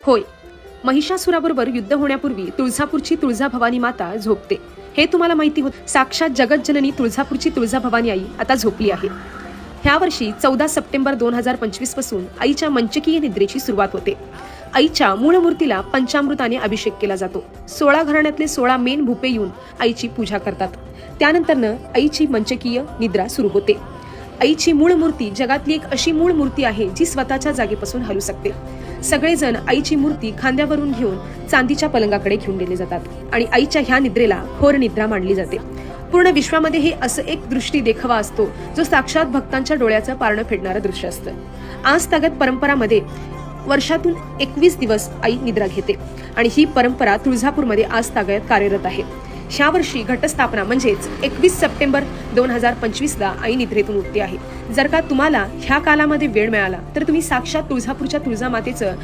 होय, महिषासुराबरोबर युद्ध होण्यापूर्वी तुळजापूरची तुळजाभवानी माता झोपते हे तुम्हाला माहिती होतं. साक्षात जगज्जननी तुळजापूरची तुळजाभवानी आई आता झोपली आहे. ह्या वर्षी 14 सप्टेंबर 2025 पासून आईच्या मंचकीय निद्रेची सुरुवात होते. आईच्या मूळ मूर्तीला पंचामृताने अभिषेक केला जातो. 16 घराण्यातले 16 मेन भूपे येऊन आईची पूजा करतात. त्यानंतरनं आईची मंचकीय निद्रा सुरू होते. आईची मूळ मूर्ती जगातली एक अशी मूळ मूर्ती आहे जी स्वतःच्या जागेपासून हलू शकते. सगळेजण आईची मूर्ती खांद्यावरून घेऊन चांदीच्या पलंगाकडे घेऊन गेले जातात आणि आईच्या ह्या निद्रेला घोर निद्रा मानली जाते. पूर्ण विश्वामध्ये हे असं एक दृष्टी देखावा असतो जो साक्षात भक्तांच्या डोळ्याचं पारणं फेडणारं दृश्य असतं. आज तागत परंपरामध्ये वर्षातून 21 दिवस आई निद्रा घेते आणि ही परंपरा तुळजापूरमध्ये आज तागत कार्यरत आहे. ह्या वर्षी घटस्थापना म्हणजेच 21 सप्टेंबर 2025ला आई निद्रेतून उठते आहे. जर का तुम्हाला ह्या कालामध्ये वेळ मिळाला तर तुम्ही साक्षात तुळजापूरच्या तुळजामातेचं